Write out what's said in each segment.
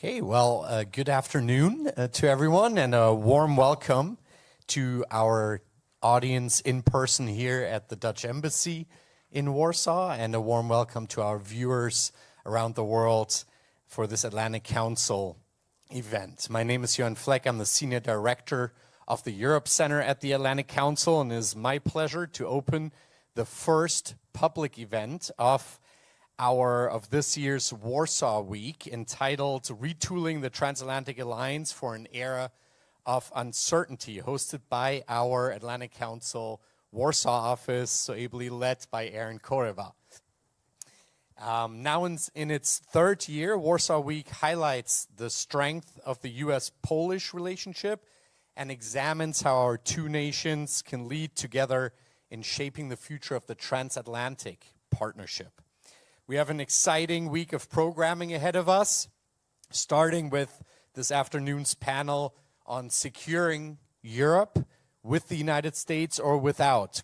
Okay, well, good afternoon to everyone, and a warm welcome to our audience in person here at the Dutch Embassy in Warsaw, and a warm welcome to our viewers around the world for this Atlantic Council event. My name is Johan Fleck. I'm the Senior Director of the Europe Center at the Atlantic Council, and it is my pleasure to open the first public event of this year's Warsaw Week, entitled Retooling the Transatlantic Alliance for an Era of Uncertainty, hosted by our Atlantic Council Warsaw office, so ably led by Aaron Koreva. Now in its third year, Warsaw Week highlights the strength of the U.S.-Polish relationship and examines how our two nations can lead together in shaping the future of the transatlantic partnership. We have an exciting week of programming ahead of us, starting with this afternoon's panel on securing Europe with the United States or without, ?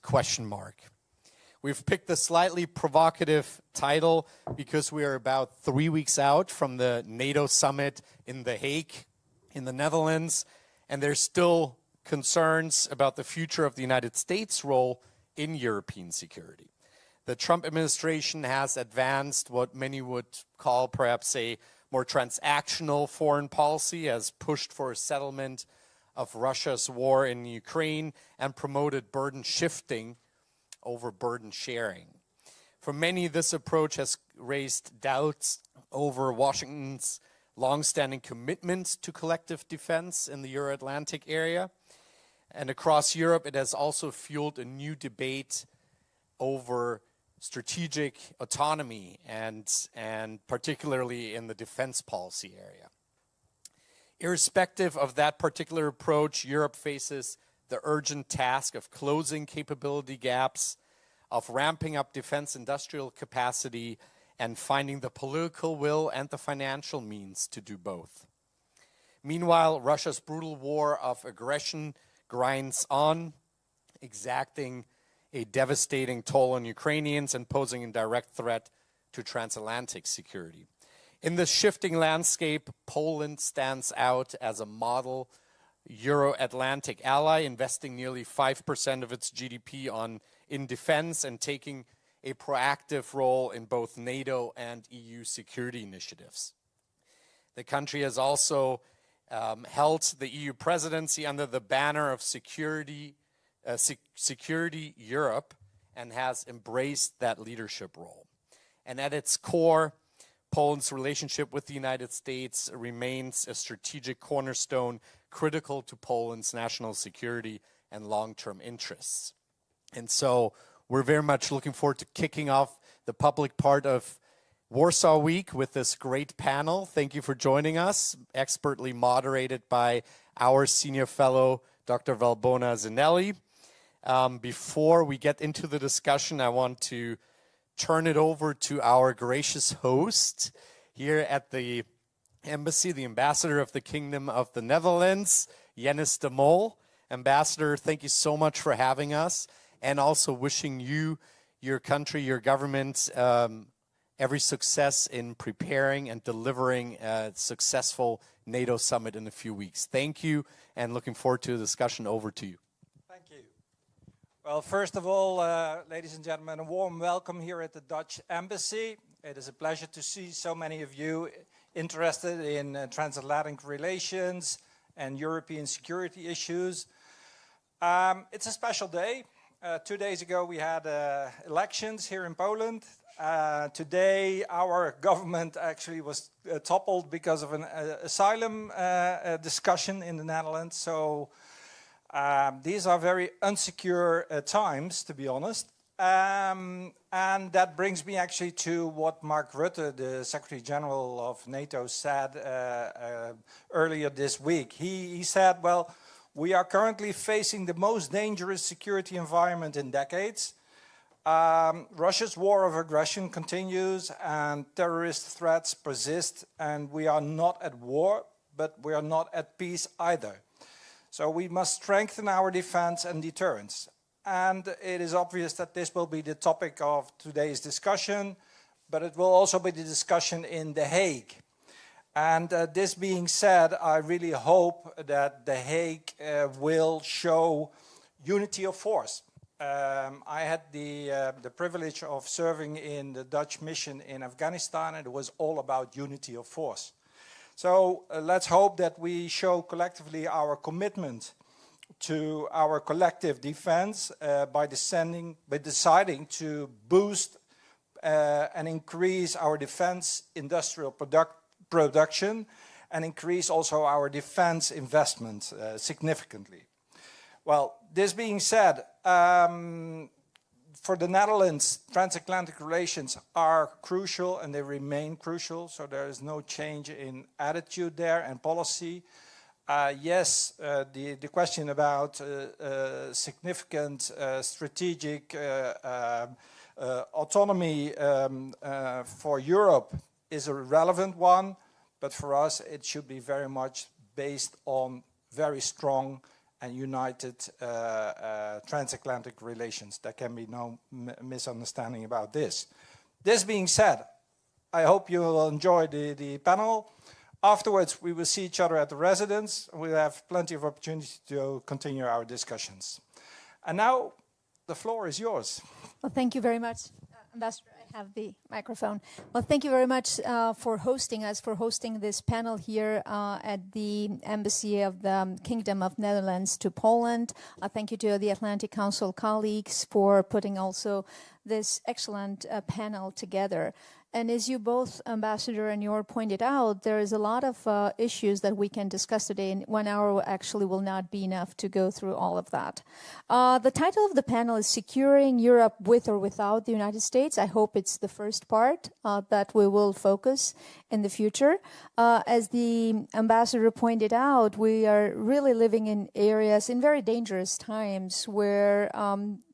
We've picked a slightly provocative title because we are about 3 weeks out from the NATO summit in The Hague in the Netherlands, and there's still concerns about the future of the United States' role in European security. The Trump administration has advanced what many would call perhaps a more transactional foreign policy, has pushed for a settlement of Russia's war in Ukraine, and promoted burden shifting over burden sharing. For many, this approach has raised doubts over Washington's long-standing commitment to collective defense in the Euro-Atlantic area. And across Europe, it has also fueled a new debate over strategic autonomy and particularly in the defense policy area. Irrespective of that particular approach, Europe faces the urgent task of closing capability gaps, of ramping up defense industrial capacity, and finding the political will and the financial means to do both. Meanwhile, Russia's brutal war of aggression grinds on, exacting a devastating toll on Ukrainians and posing a direct threat to transatlantic security. In this shifting landscape, Poland stands out as a model Euro-Atlantic ally, investing nearly 5% of its GDP in defense and taking a proactive role in both NATO and EU security initiatives. The country has also held the EU presidency under the banner of Security Europe, and has embraced that leadership role. And at its core, Poland's relationship with the United States remains a strategic cornerstone critical to Poland's national security and long-term interests. And so we're very much looking forward to kicking off the public part of Warsaw Week with this great panel. Thank you for joining us, expertly moderated by our senior fellow, Dr. Valbona Zinelli. Before we get into the discussion, I want to turn it over to our gracious host here at the embassy, the ambassador of the Kingdom of the Netherlands, Jennis de Mol. Ambassador, thank you so much for having us, and also wishing you, your country, your government, every success in preparing and delivering a successful NATO summit in a few weeks. Thank you, and looking forward to the discussion. Over to you. Thank you. Well, first of all, ladies and gentlemen, a warm welcome here at the Dutch Embassy. It is a pleasure to see so many of you interested in transatlantic relations and European security issues. It's a special day. 2 days ago, we had elections here in Poland. Today, our government actually was toppled because of an asylum discussion in the Netherlands. So these are very unsecure times, to be honest. And that brings me actually to what Mark Rutte, the Secretary General of NATO, said earlier this week. He said, well, we are currently facing the most dangerous security environment in decades. Russia's war of aggression continues and terrorist threats persist, and we are not at war, but we are not at peace either. So we must strengthen our defense and deterrence. And it is obvious that this will be the topic of today's discussion, but it will also be the discussion in The Hague. And this being said, I really hope that The Hague will show unity of force. I had the privilege of serving in the Dutch mission in Afghanistan, and it was all about unity of force. So let's hope that we show collectively our commitment to our collective defense by deciding to boost and increase our defense industrial production and increase also our defense investment significantly. Well, this being said, for the Netherlands, transatlantic relations are crucial and they remain crucial, so there is no change in attitude there and policy. Yes, the question about significant strategic autonomy for Europe is a relevant one, but for us it should be very much based on very strong and united transatlantic relations. There can be no misunderstanding about this. This being said, I hope you will enjoy the panel. Afterwards, we will see each other at the residence. We'll have plenty of opportunity to continue our discussions. And now, the floor is yours. Well, thank you very much, Ambassador. I have the microphone. Well, thank you very much for hosting us, for hosting this panel here at the Embassy of the Kingdom of Netherlands to Poland. Thank you to the Atlantic Council colleagues for putting also this excellent panel together. And as you both, Ambassador and Yor, pointed out, there is a lot of issues that we can discuss today, and 1 hour actually will not be enough to go through all of that. The title of the panel is Securing Europe with or Without the United States. I hope it's the first part that we will focus in the future. As the Ambassador pointed out, we are really living in areas, in very dangerous times, where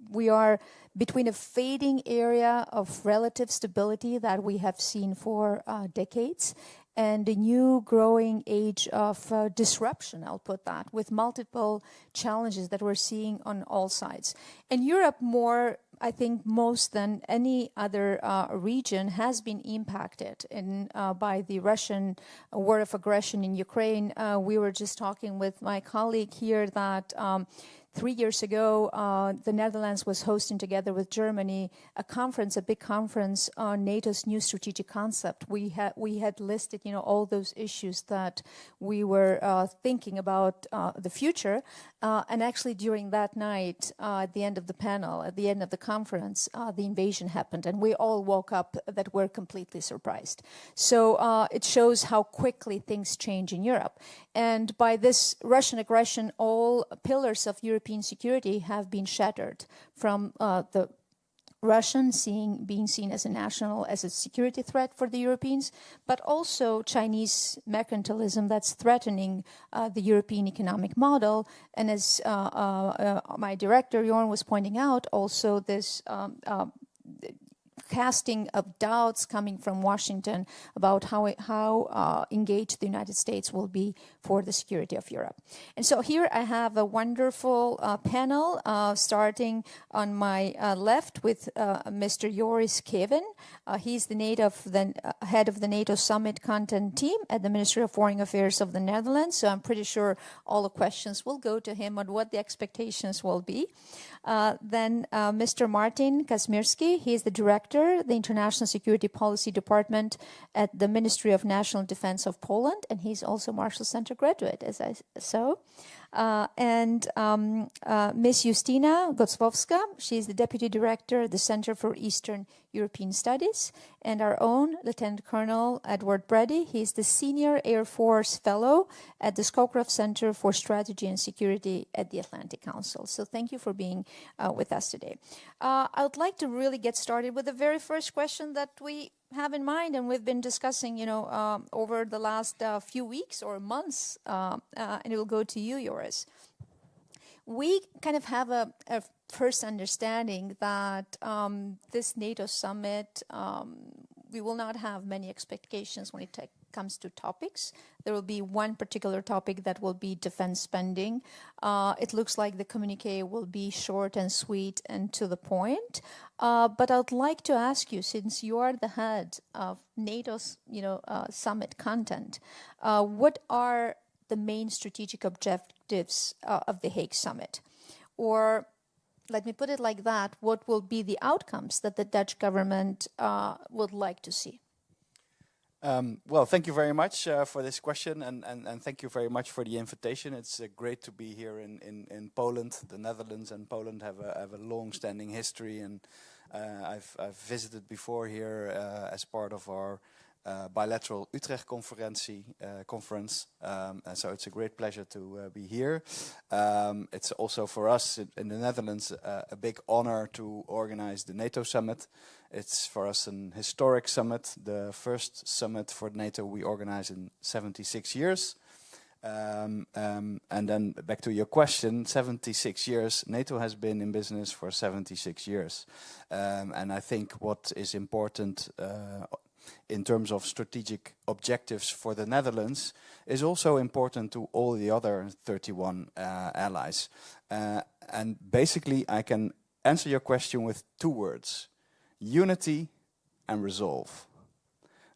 we are between a fading area of relative stability that we have seen for decades and a new growing age of disruption, I'll put that, with multiple challenges that we're seeing on all sides. And Europe more, I think, most than any other region has been impacted by the Russian war of aggression in Ukraine. We were just talking with my colleague here that 3 years ago, the Netherlands was hosting together with Germany a big conference on NATO's new strategic concept. We had listed, all those issues that we were thinking about the future. And actually, during that night, at the end of the panel, at the end of the conference, the invasion happened, and we all woke up that we're completely surprised. So it shows how quickly things change in Europe. And by this Russian aggression, all pillars of European security have been shattered, from the Russian being seen as a security threat for the Europeans, but also Chinese mercantilism that's threatening the European economic model. And as my director, Jorn, was pointing out, also this casting of doubts coming from Washington about how engaged the United States will be for the security of Europe. And so here I have a wonderful panel, starting on my left with Mr. Joris Kevin. He's the head of the NATO Summit Content Team at the Ministry of Foreign Affairs of the Netherlands. So I'm pretty sure all the questions will go to him on what the expectations will be. Then Mr. Martin Kazmierski, he is the director, the International Security Policy Department at the Ministry of National Defense of Poland, and he's also Marshall Center graduate, as I saw. And Ms. Justina Gocłowska, she's the Deputy Director at the Center for Eastern European Studies, and our own Lieutenant Colonel Edward Brady. He's the Senior Air Force Fellow at the Scowcroft Center for Strategy and Security at the Atlantic Council. So thank you for being with us today. I would like to really get started with the very first question that we have in mind, and we've been discussing, over the last few weeks or months, and it will go to you, Joris. We kind of have a first understanding that this NATO summit, we will not have many expectations when it comes to topics. There will be one particular topic that will be defense spending. It looks like the communique will be short and sweet and to the point. But I'd like to ask you, since you are the head of NATO's, summit content, what are the main strategic objectives of the Hague Summit? Or let me put it like that, what will be the outcomes that the Dutch government would like to see? Well, thank you very much for this question, and thank you very much for the invitation. It's great to be here in Poland. The Netherlands and Poland have a long-standing history, and I've visited before here as part of our bilateral Utrecht conference, and so it's a great pleasure to be here. It's also for us in the Netherlands a big honor to organize the NATO summit. It's for us an historic summit, the first summit for NATO we organized in 76 years. And then back to your question, 76 years, NATO has been in business for 76 years. And I think what is important in terms of strategic objectives for the Netherlands is also important to all the other 31 allies. And basically I can answer your question with two words: unity and resolve.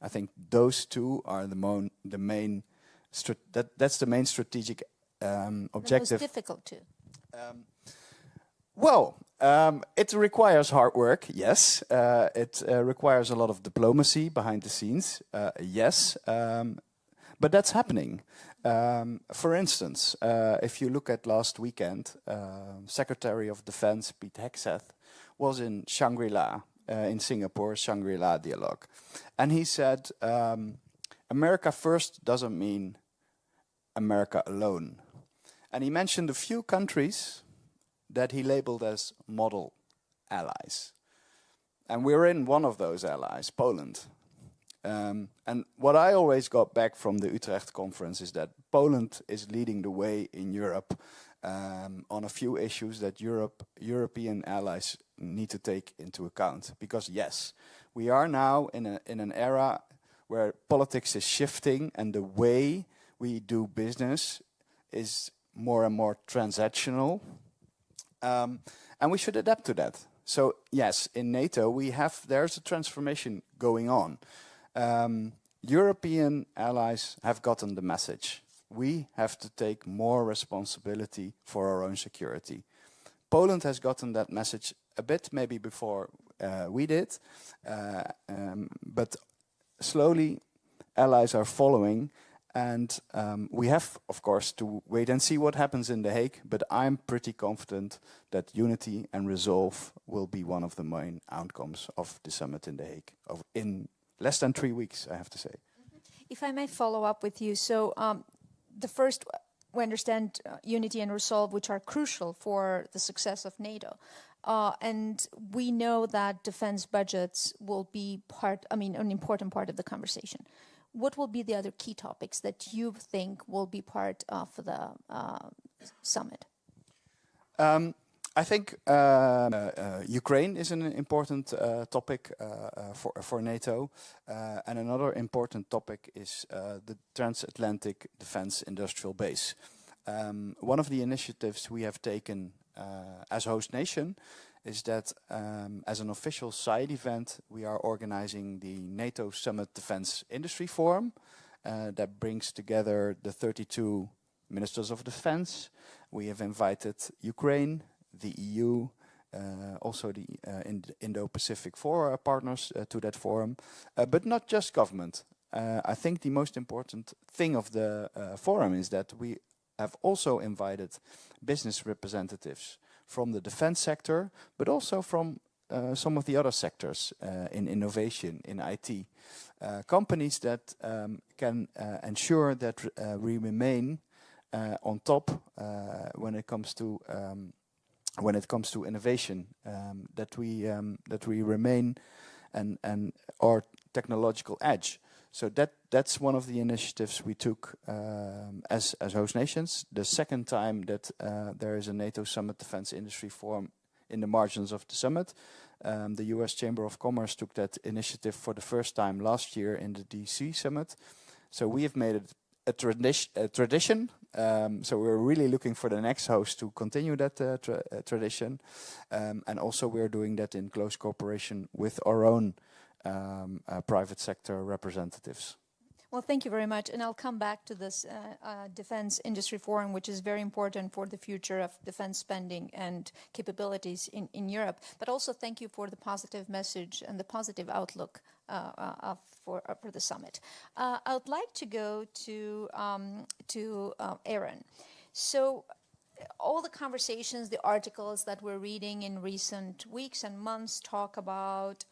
I think those two are the main that's the main strategic objective. The most difficult too. It requires hard work, yes. It requires a lot of diplomacy behind the scenes, yes. But that's happening. For instance, if you look at last weekend, Secretary of Defense Pete Hegseth was in Shangri-La, in Singapore, Shangri-La dialogue. And he said, America first doesn't mean America alone. And he mentioned a few countries that he labeled as model allies. And we're in one of those allies, Poland. And what I always got back from the Utrecht conference is that Poland is leading the way in Europe on a few issues that European allies need to take into account. Because yes, we are now in an era where politics is shifting and the way we do business is more and more transactional. And we should adapt to that. So yes, in NATO there's a transformation going on. European allies have gotten the message. We have to take more responsibility for our own security. Poland has gotten that message a bit maybe before we did, but slowly allies are following. And we have, of course, to wait and see what happens in The Hague, but I'm pretty confident that unity and resolve will be one of the main outcomes of the summit in The Hague in less than 3 weeks, I have to say. If I may follow up with you, so the first, we understand unity and resolve, which are crucial for the success of NATO. And we know that defense budgets will be an important part of the conversation. What will be the other key topics that you think will be part of the summit? I think Ukraine is an important topic for NATO. And another important topic is the transatlantic defense industrial base. One of the initiatives we have taken as host nation is that as an official side event, we are organizing the NATO Summit Defense Industry Forum that brings together the 32 ministers of defense. We have invited Ukraine, the EU, also the Indo-Pacific partners to that forum, but not just government. I think the most important thing of the forum is that we have also invited business representatives from the defense sector, but also from some of the other sectors in innovation, in IT. Companies that can ensure that we remain on top when it comes to innovation, that we remain and our technological edge. So that's one of the initiatives we took as host nations. The second time that there is a NATO Summit Defense Industry Forum in the margins of the summit. The US Chamber of Commerce took that initiative for the first time last year in the DC Summit. So we have made it a tradition. So we're really looking for the next host to continue that tradition. And also we're doing that in close cooperation with our own private sector representatives. Well, thank you very much. And I'll come back to this defense industry forum, which is very important for the future of defense spending and capabilities in Europe. But also thank you for the positive message and the positive outlook for the summit. I would like to go to Aaron. So all the conversations, the articles that we're reading in recent weeks and months talk about,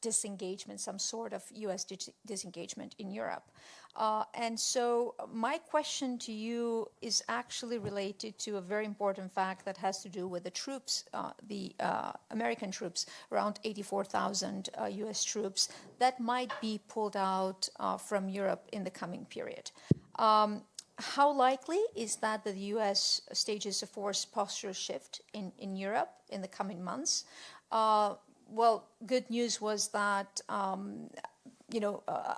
disengagement, some sort of U.S. disengagement in Europe. And so my question to you is actually related to a very important fact that has to do with the troops, the American troops, around 84,000 U.S. troops that might be pulled out from Europe in the coming period. How likely is that the U.S. stages a forced posture shift in Europe in the coming months? Well, good news was that,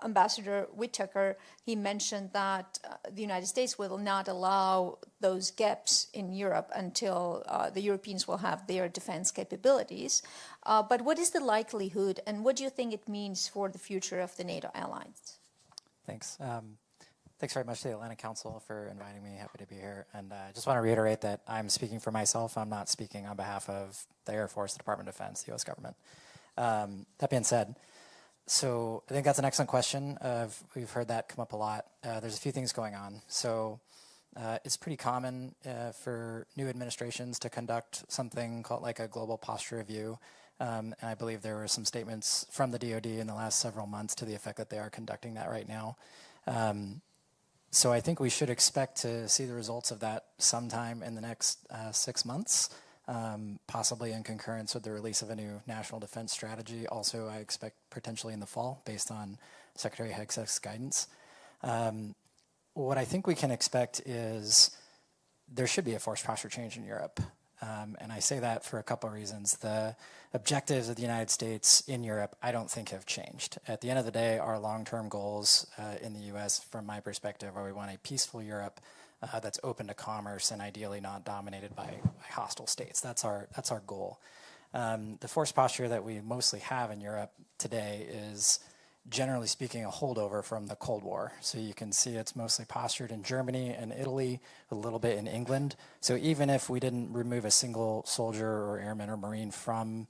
Ambassador Whitaker, he mentioned that the United States will not allow those gaps in Europe until the Europeans will have their defense capabilities. But what is the likelihood, and what do you think it means for the future of the NATO alliance? Thanks. Thanks very much to the Atlantic Council for inviting me. Happy to be here. And I just want to reiterate that I'm speaking for myself. I'm not speaking on behalf of the Air Force, the Department of Defense, the U.S. government. That being said, so I think that's an excellent question. We've heard that come up a lot. There's a few things going on. So it's pretty common for new administrations to conduct something called like a global posture review. And I believe there were some statements from the DoD in the last several months to the effect that they are conducting that right now. So I think we should expect to see the results of that sometime in the next 6 months, possibly in concurrence with the release of a new national defense strategy. Also, I expect potentially in the fall, based on Secretary Hegseth's guidance. What I think we can expect is there should be a forced posture change in Europe. And I say that for a couple of reasons. The objectives of the United States in Europe, I don't think have changed. At the end of the day, our long-term goals in the U.S., from my perspective, are we want a peaceful Europe that's open to commerce and ideally not dominated by hostile states. That's our goal. The forced posture that we mostly have in Europe today is, generally speaking, a holdover from the Cold War. So you can see it's mostly postured in Germany and Italy, a little bit in England. So even if we didn't remove a single soldier or airman or marine from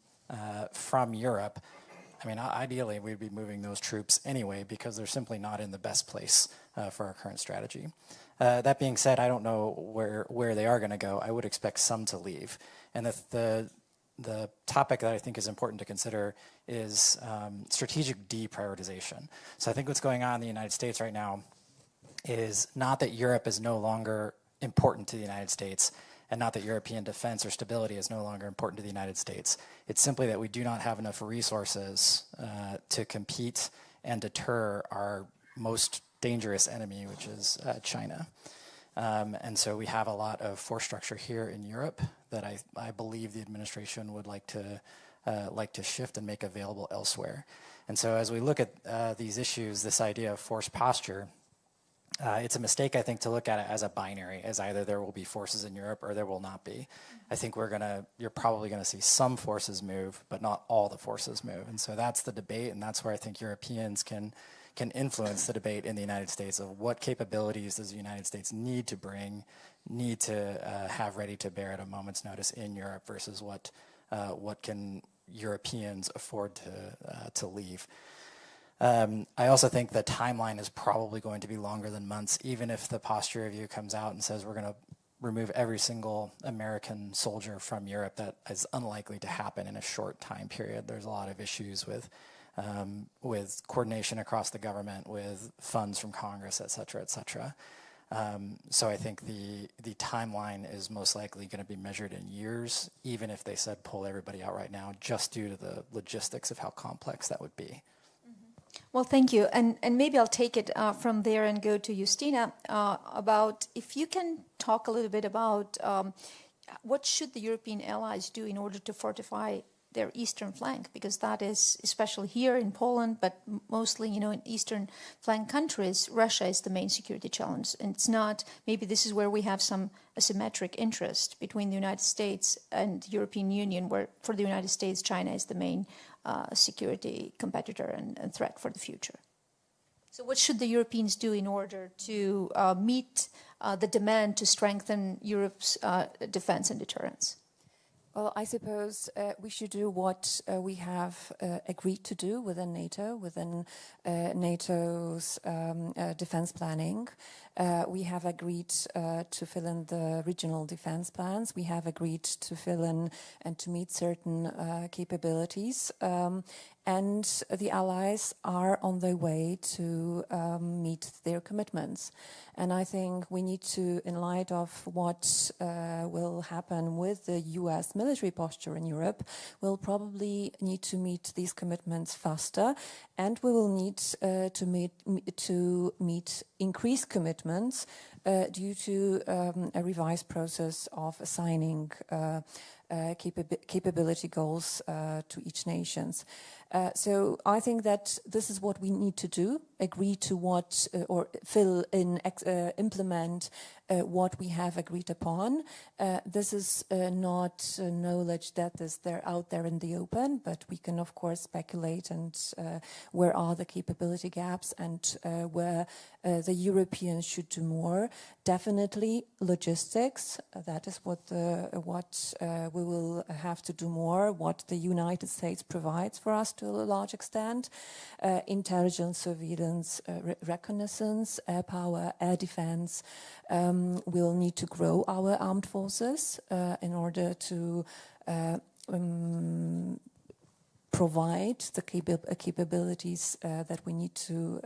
Europe, I mean, ideally we'd be moving those troops anyway because they're simply not in the best place for our current strategy. That being said, I don't know where they are going to go. I would expect some to leave. And the topic that I think is important to consider is strategic deprioritization. So I think what's going on in the United States right now is not that Europe is no longer important to the United States and not that European defense or stability is no longer important to the United States. It's simply that we do not have enough resources to compete and deter our most dangerous enemy, which is China. And so we have a lot of force structure here in Europe that I believe the administration would like to shift and make available elsewhere. And so as we look at these issues, this idea of forced posture, it's a mistake, I think, to look at it as a binary, as either there will be forces in Europe or there will not be. I think you're probably going to see some forces move, but not all the forces move. And so that's the debate, and that's where I think Europeans can influence the debate in the United States of what capabilities does the United States need to have ready to bear at a moment's notice in Europe versus what can Europeans afford to leave. I also think the timeline is probably going to be longer than months, even if the posture review comes out and says we're going to remove every single American soldier from Europe. That is unlikely to happen in a short time period. There's a lot of issues with coordination across the government, with funds from Congress, et cetera, et cetera. So I think the timeline is most likely going to be measured in years, even if they said pull everybody out right now, just due to the logistics of how complex that would be. Well, thank you. And maybe I'll take it from there and go to Justina about if you can talk a little bit about what should the European allies do in order to fortify their eastern flank, because that is, especially here in Poland, but mostly, in eastern flank countries, Russia is the main security challenge. And it's not, maybe this is where we have some asymmetric interest between the United States and the European Union, where for the United States, China is the main security competitor and threat for the future. So what should the Europeans do in order to meet the demand to strengthen Europe's defense and deterrence? Well, I suppose we should do what we have agreed to do within NATO, within NATO's defense planning. We have agreed to fill in the regional defense plans. We have agreed to fill in and to meet certain capabilities. And the allies are on their way to meet their commitments. And I think we need to, in light of what will happen with the US military posture in Europe, we'll probably need to meet these commitments faster, and we will need to meet increased commitments due to a revised process of assigning capability goals to each nation. So I think that this is what we need to do, agree to what, or fill in, implement what we have agreed upon. This is not knowledge that is there out there in the open, but we can of course speculate and where are the capability gaps and where the Europeans should do more. Definitely logistics, that is what we will have to do more, what the United States provides for us to a large extent. Intelligence, surveillance, reconnaissance, air power, air defense. We'll need to grow our armed forces in order to provide the capabilities that we need to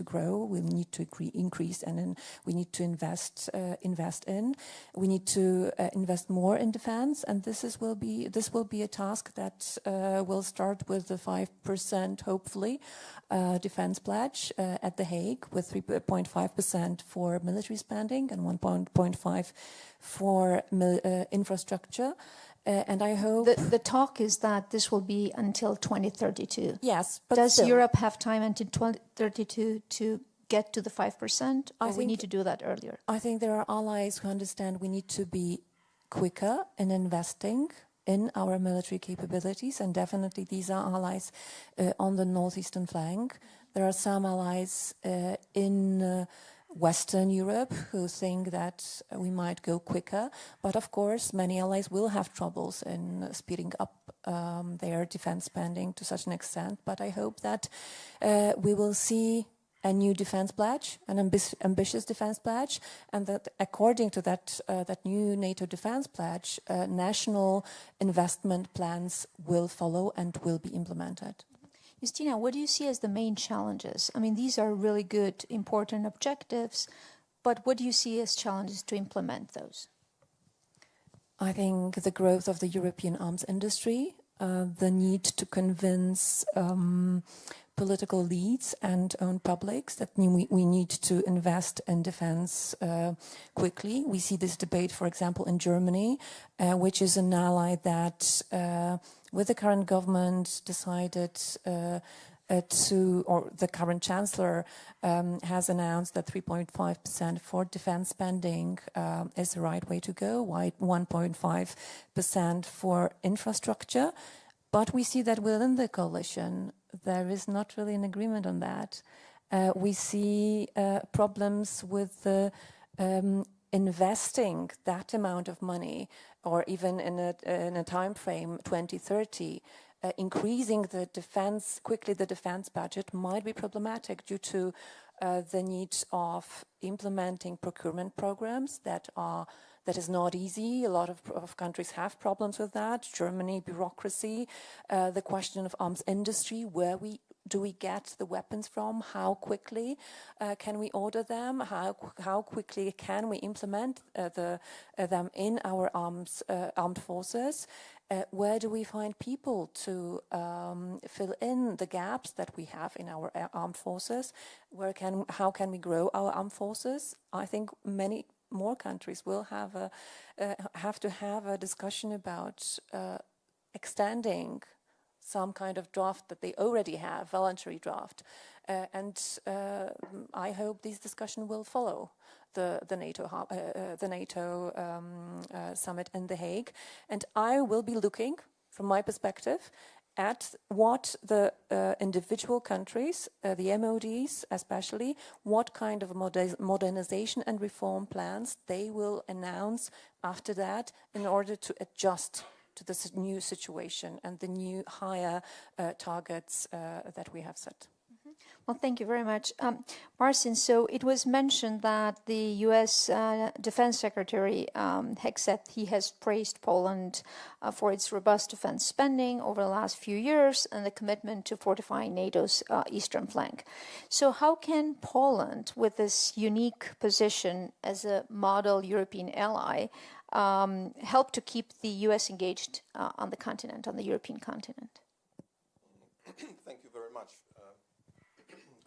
grow. We need to increase, and then we need to invest in. We need to invest more in defense, and this will be a task that will start with the 5%, hopefully, defense pledge at The Hague, with 3.5% for military spending and 1.5% for infrastructure. And I hope the talk is that this will be until 2032. Yes, but does still, Europe have time until 2032 to get to the 5%, or we need to do that earlier? I think there are allies who understand we need to be quicker in investing in our military capabilities, and definitely these are allies on the northeastern flank. There are some allies in Western Europe who think that we might go quicker, but of course many allies will have troubles in speeding up their defense spending to such an extent. But I hope that we will see a new defense pledge, an ambitious defense pledge, and that according to that new NATO defense pledge, national investment plans will follow and will be implemented. Justina, what do you see as the main challenges? I mean, these are really good, important objectives, but what do you see as challenges to implement those? I think the growth of the European arms industry, the need to convince political leads and own publics that we need to invest in defense quickly. We see this debate, for example, in Germany, which is an ally that, with the current government, decided or the current chancellor has announced that 3.5% for defense spending is the right way to go, 1.5% for infrastructure. But we see that within the coalition, there is not really an agreement on that. We see problems with investing that amount of money, or even in a time frame 2030. Increasing the defense budget might be problematic due to the need of implementing procurement programs that is not easy. A lot of countries have problems with that. Germany, bureaucracy, the question of arms industry, do we get the weapons from? How quickly can we order them? How quickly can we implement them in our armed forces? Where do we find people to fill in the gaps that we have in our armed forces? How can we grow our armed forces? I think many more countries will have to have a discussion about extending some kind of draft that they already have, voluntary draft. I hope this discussion will follow the NATO summit in The Hague. And I will be looking, from my perspective, at what the individual countries, the MODs especially, what kind of modernization and reform plans they will announce after that in order to adjust to this new situation and the new higher targets that we have set. Well, thank you very much. Marcin, so it was mentioned that the U.S. Defense Secretary Hexet, he has praised Poland for its robust defense spending over the last few years and the commitment to fortifying NATO's eastern flank. So how can Poland, with this unique position as a model European ally, help to keep the U.S. engaged on the continent, on the European continent? Thank you very much.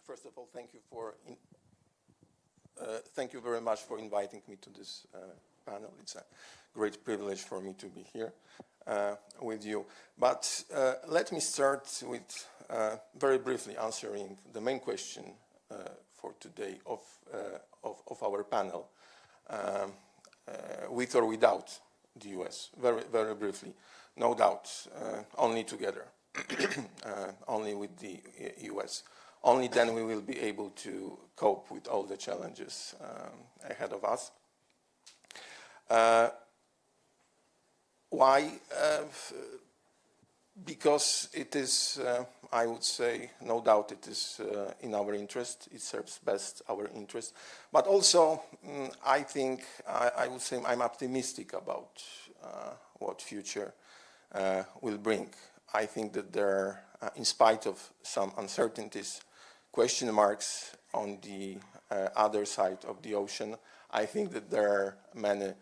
First of all, thank you very much for inviting me to this panel. It's a great privilege for me to be here with you. But let me start with very briefly answering the main question for today of our panel, with or without the US. Very, very briefly. No doubt, only together, only with the US. Only then we will be able to cope with all the challenges ahead of us. Why? Because it is, I would say, no doubt it is in our interest. It serves best our interest. But also, I think, I would say I'm optimistic about what future will bring. I think that there are, in spite of some uncertainties, question marks on the other side of the ocean, I think that there are many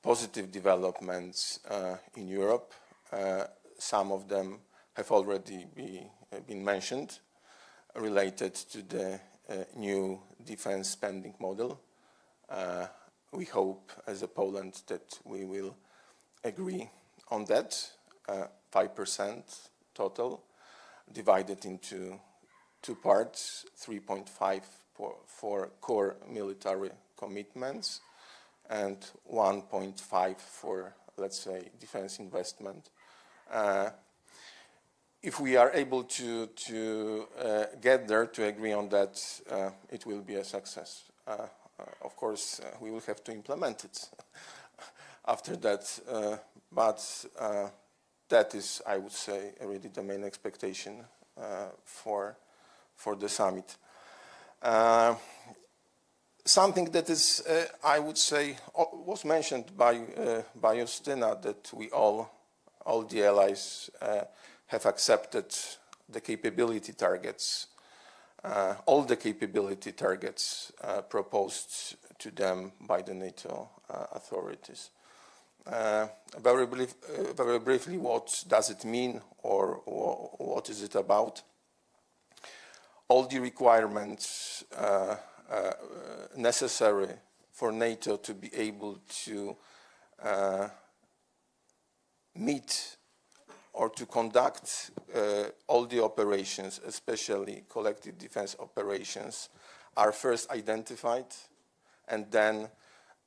positive developments in Europe. Some of them have already been mentioned, related to the new defense spending model. We hope, as a Poland, that we will agree on that, 5% total, divided into two parts, 3.5 for core military commitments and 1.5 for, let's say, defense investment. If we are able to get there, to agree on that, it will be a success. Of course, we will have to implement it after that, but that is, I would say, really the main expectation for the summit. Something that is, I would say, was mentioned by Justyna, that we all the allies have accepted the capability targets, all the capability targets proposed to them by the NATO authorities. Very briefly, what does it mean, or what is it about? All the requirements necessary for NATO to be able to meet or to conduct all the operations, especially collective defense operations, are first identified and then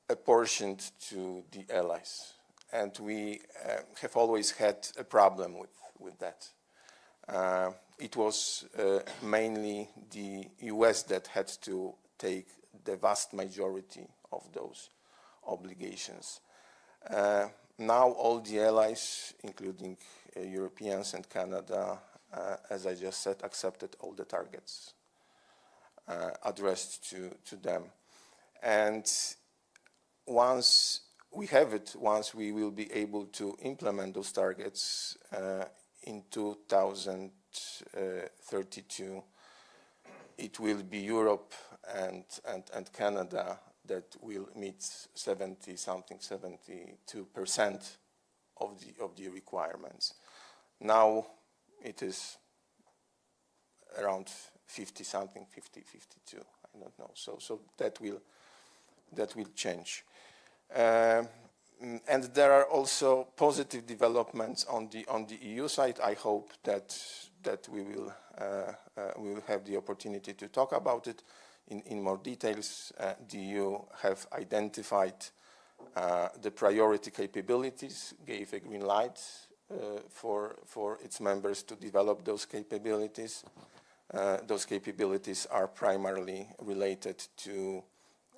apportioned to the allies. And we have always had a problem with that. It was mainly the US that had to take the vast majority of those obligations. Now all the allies, including Europeans and Canada, as I just said, accepted all the targets addressed to them. And once we have it, once we will be able to implement those targets in 2032, it will be Europe and Canada that will meet 72% of the requirements. Now it is around 50-something, 50, 52. I don't know. So that will change. And there are also positive developments on the EU side. I hope that we will have the opportunity to talk about it in more details. The EU have identified the priority capabilities, gave a green light for its members to develop those capabilities. Those capabilities are primarily related to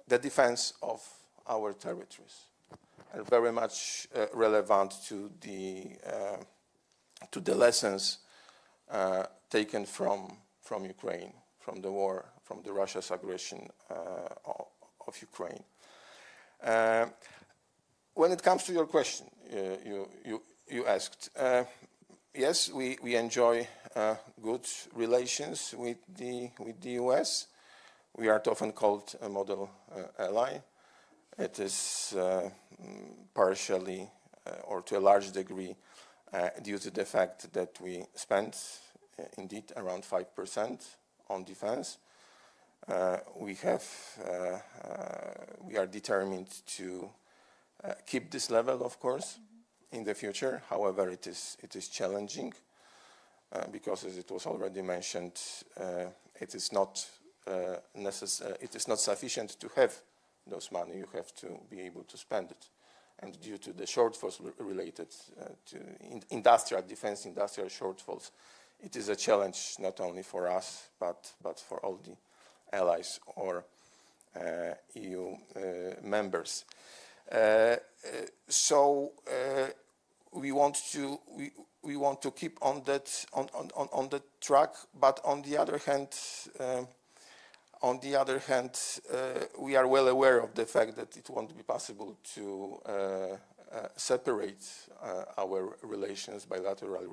the defense of our territories, and very much relevant to the lessons taken from Ukraine, from the war, from the Russia's aggression of Ukraine. When it comes to your question, you asked, yes, we enjoy good relations with the US. We are often called a model ally. It is partially or to a large degree due to the fact that we spend indeed around 5% on defense. We are determined to keep this level, of course, in the future. However, it is challenging because, as it was already mentioned, it is not sufficient to have those money. You have to be able to spend it, and due to the shortfalls related to defense industrial shortfalls, it is a challenge not only for us but for all the allies or EU members. So we want to keep on that track, but on the other hand, we are well aware of the fact that it won't be possible to separate our relations, bilateral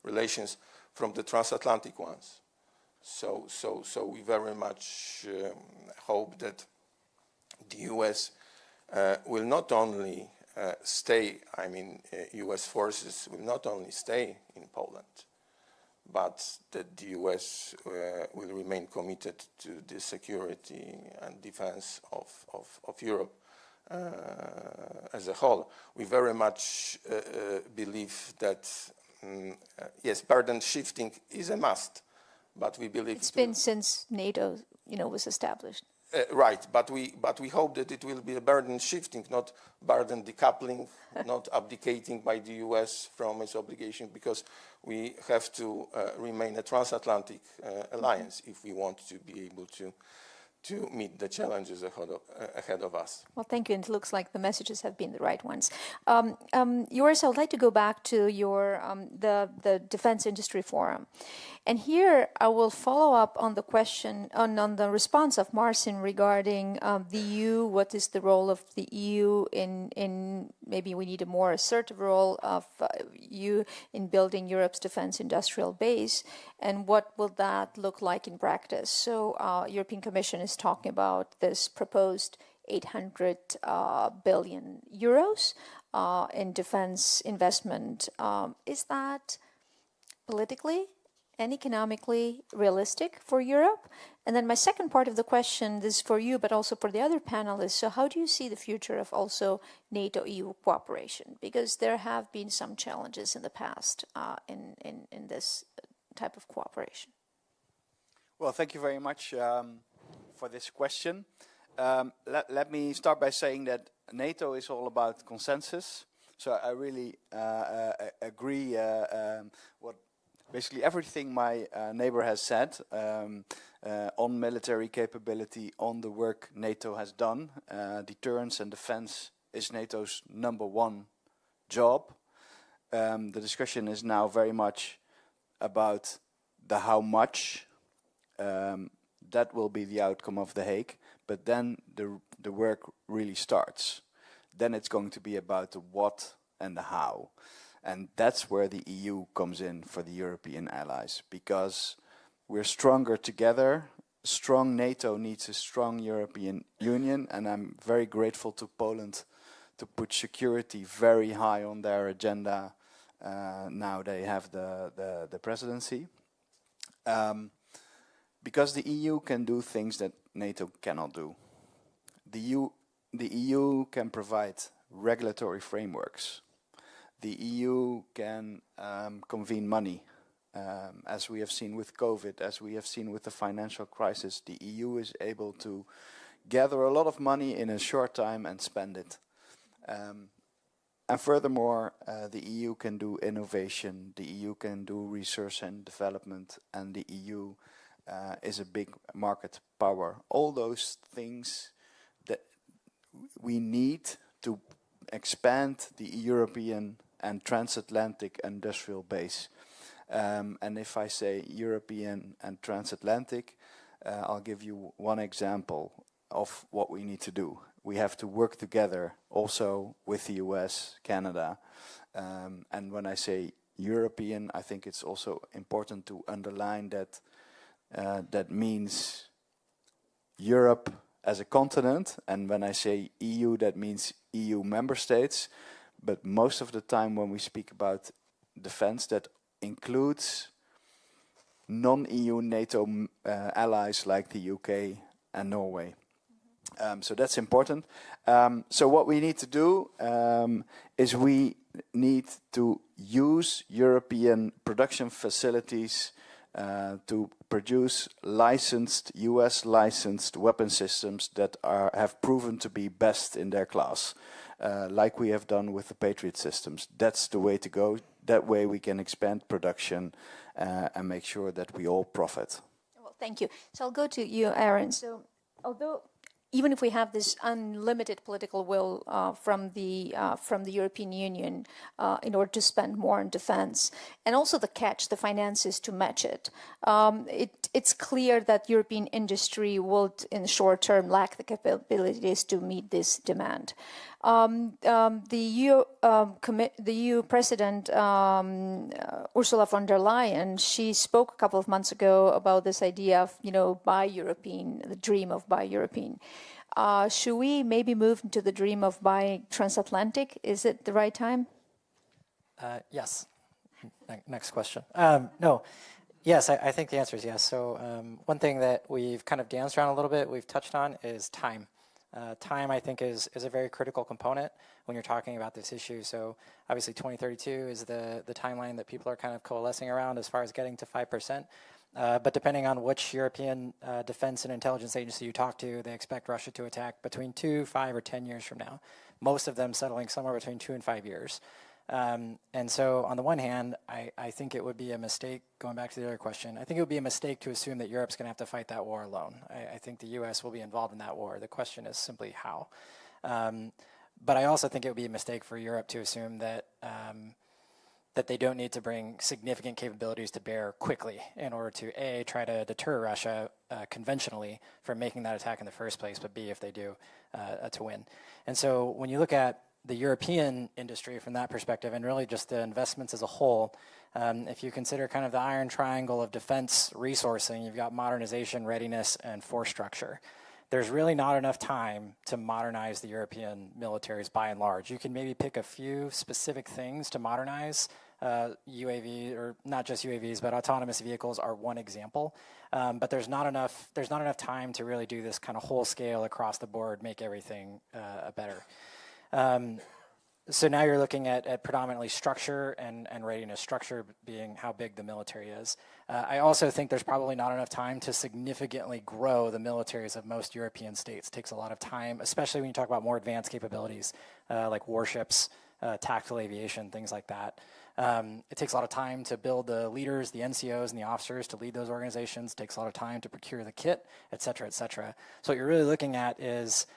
relations, from the transatlantic ones. So we very much hope that the US will not only US forces will not only stay in Poland, but that the US will remain committed to the security and defense of Europe as a whole. We very much believe that, yes, burden shifting is a must, but we believe it's been since NATO, was established. Right, but we hope that it will be a burden shifting, not burden decoupling, not abdicating by the US from its obligation, because we have to remain a transatlantic alliance if we want to be able to meet the challenges ahead of us. Well, thank you, and it looks like the messages have been the right ones. Joris, I would like to go back to your the Defense Industry Forum. And here I will follow up on the question, on the response of Marcin regarding the EU. What is the role of the EU in maybe we need a more assertive role of EU in building Europe's defense industrial base, and what will that look like in practice? So European Commission is talking about this proposed 800 billion euros in defense investment. Is that politically and economically realistic for Europe? And then my second part of the question, this is for you, but also for the other panelists. So how do you see the future of also NATO-EU cooperation? Because there have been some challenges in the past in this type of cooperation. Well, thank you very much for this question. Let me start by saying that NATO is all about consensus. So I really agree what basically everything my neighbor has said on military capability, on the work NATO has done. Deterrence and defense is NATO's #1 job. The discussion is now very much about the how much. That will be the outcome of The Hague, but then the work really starts. Then it's going to be about the what and the how. And that's where the EU comes in for the European allies, because we're stronger together. Strong NATO needs a strong European Union, and I'm very grateful to Poland to put security very high on their agenda. Now they have the presidency. Because the EU can do things that NATO cannot do. The EU can provide regulatory frameworks. The EU can convene money, as we have seen with COVID, as we have seen with the financial crisis. The EU is able to gather a lot of money in a short time and spend it. And furthermore, the EU can do innovation, the EU can do research and development, and the EU is a big market power. All those things that we need to expand the European and transatlantic industrial base. And if I say European and transatlantic, I'll give you one example of what we need to do. We have to work together also with the US, Canada. And when I say European, I think it's also important to underline that that means Europe as a continent. And when I say EU, that means EU member states. But most of the time when we speak about defense, that includes non-EU NATO allies like the UK and Norway. So that's important. So what we need to do is we need to use European production facilities to produce licensed, US licensed weapon systems that have proven to be best in their class, like we have done with the Patriot systems. That's the way to go. That way we can expand production and make sure that we all profit. Well, thank you. So I'll go to you, Aaron. So although even if we have this unlimited political will from the European Union in order to spend more on defense, and also the finances to match it, it's clear that European industry will, in the short term, lack the capabilities to meet this demand. The EU President Ursula von der Leyen, she spoke a couple of months ago about this idea of, buy European, the dream of buy European. Should we maybe move into the dream of buy transatlantic? Is it the right time? Yes. Next question. No. Yes, I think the answer is yes. So one thing that we've kind of danced around a little bit, we've touched on, is time. Time, I think, is a very critical component when you're talking about this issue. So obviously 2032 is the timeline that people are kind of coalescing around as far as getting to 5%. But depending on which European defense and intelligence agency you talk to, they expect Russia to attack between 2, 5, or 10 years from now. Most of them settling somewhere between 2 and 5 years. And so on the one hand, I think it would be a mistake, going back to the other question, I think it would be a mistake to assume that Europe's going to have to fight that war alone. I think the US will be involved in that war. The question is simply how. But I also think it would be a mistake for Europe to assume that that they don't need to bring significant capabilities to bear quickly in order to, A, try to deter Russia conventionally from making that attack in the first place, but B, if they do, to win. And so when you look at the European industry from that perspective, and really just the investments as a whole, if you consider kind of the iron triangle of defense resourcing, you've got modernization, readiness, and force structure. There's really not enough time to modernize the European militaries by and large. You can maybe pick a few specific things to modernize. UAV, or not just UAVs, but autonomous vehicles are one example. But there's not enough time to really do this kind of whole scale across the board, make everything better. So now you're looking at predominantly structure and readiness, structure being how big the military is. I also think there's probably not enough time to significantly grow the militaries of most European states. It takes a lot of time, especially when you talk about more advanced capabilities like warships, tactical aviation, things like that. It takes a lot of time to build the leaders, the NCOs, and the officers to lead those organizations. It takes a lot of time to procure the kit, et cetera, et cetera. So what you're really looking at is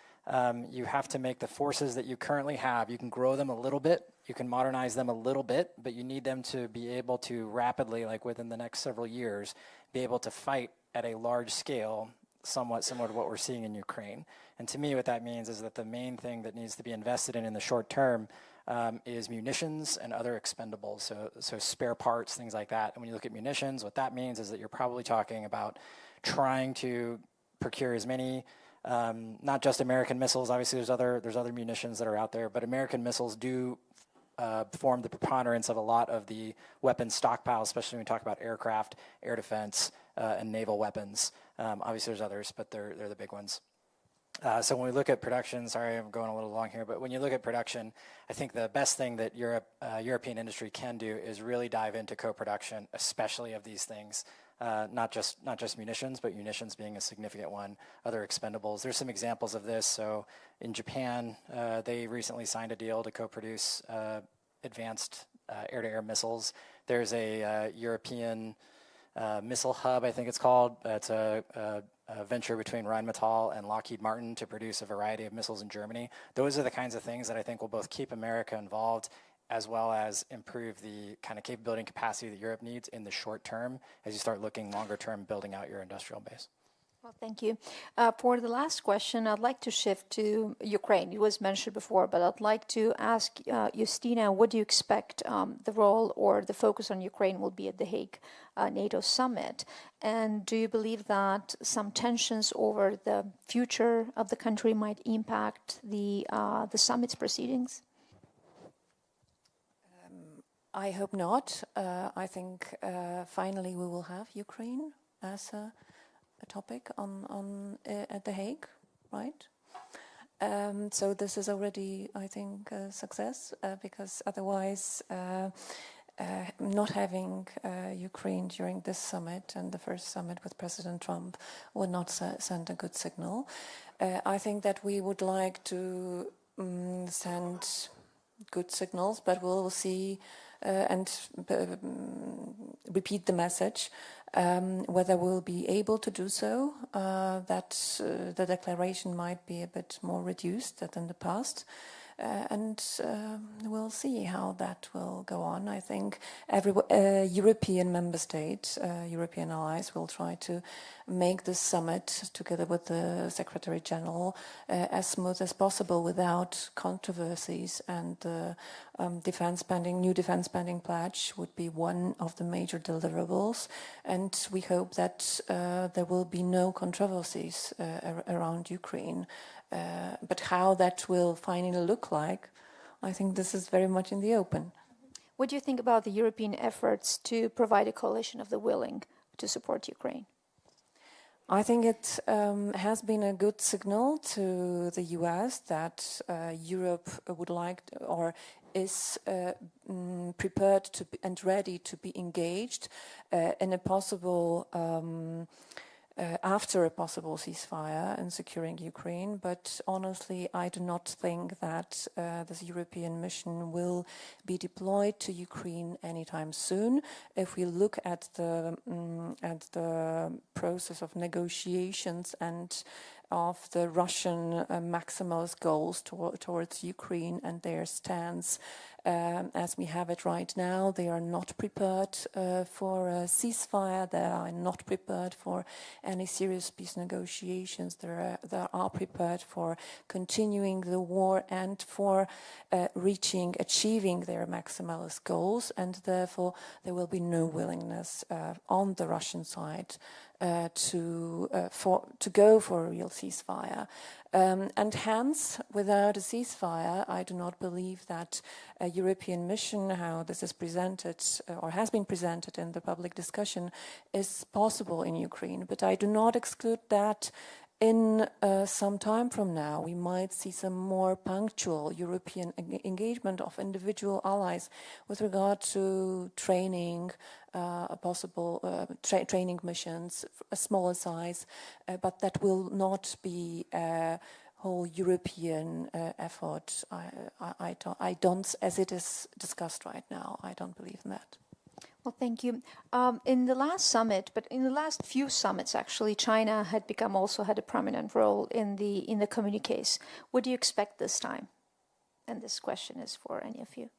you have to make the forces that you currently have, you can grow them a little bit, you can modernize them a little bit, but you need them to be able to rapidly, like within the next several years, be able to fight at a large scale, somewhat similar to what we're seeing in Ukraine. And to me, what that means is that the main thing that needs to be invested in the short term is munitions and other expendables, so spare parts, things like that. And when you look at munitions, what that means is that you're probably talking about trying to procure as many not just American missiles. Obviously, there's other munitions that are out there, but American missiles do form the preponderance of a lot of the weapons stockpiles, especially when we talk about aircraft, air defense, and naval weapons. Obviously, there's others, but they're the big ones. So when we look at production, sorry, I'm going a little long here, but when you look at production, I think the best thing that European industry can do is really dive into co-production, especially of these things, not just munitions, but munitions being a significant one, other expendables. There's some examples of this. So in Japan, they recently signed a deal to co-produce advanced air-to-air missiles. There's a European missile hub, I think it's called. It's a venture between Rheinmetall and Lockheed Martin to produce a variety of missiles in Germany. Those are the kinds of things that I think will both keep America involved as well as improve the kind of capability and capacity that Europe needs in the short term as you start looking longer term building out your industrial base. Well, thank you. For the last question, I'd like to shift to Ukraine. It was mentioned before, but I'd like to ask Justina, what do you expect the role or the focus on Ukraine will be at the Hague NATO summit? And do you believe that some tensions over the future of the country might impact the summit's proceedings? I hope not. I think finally we will have Ukraine as a topic on at The Hague, right? So this is already, I think, a success because otherwise not having Ukraine during this summit and the first summit with President Trump would not send a good signal. I think that we would like to send good signals, but we'll see and repeat the message. Whether we'll be able to do so, that the declaration might be a bit more reduced than in the past. And we'll see how that will go on. I think every European member state, European allies will try to make this summit together with the Secretary General as smooth as possible without controversies. And the new defense spending pledge would be one of the major deliverables. And we hope that there will be no controversies around Ukraine. But how that will finally look like, I think this is very much in the open. What do you think about the European efforts to provide a coalition of the willing to support Ukraine? I think it has been a good signal to the US that Europe would like or is prepared to be, and ready to be engaged in a possible after a possible ceasefire and securing Ukraine. But honestly, I do not think that this European mission will be deployed to Ukraine anytime soon. If we look at the process of negotiations and of the Russian maximalist goals towards Ukraine and their stance, as we have it right now, they are not prepared for a ceasefire. They are not prepared for any serious peace negotiations. They are prepared for continuing the war and for achieving their maximalist goals. And therefore, there will be no willingness on the Russian side to go for a real ceasefire. And hence, without a ceasefire, I do not believe that a European mission, how this is presented or has been presented in the public discussion, is possible in Ukraine. But I do not exclude that in some time from now, we might see some more punctual European engagement of individual allies with regard to training, possible training missions, a smaller size, but that will not be a whole European effort. I don't, as it is discussed right now, I don't believe in that. Well, thank you. In the last summit, but in the last few summits, actually, China had a prominent role in the communiques. What do you expect this time? And this question is for any of you.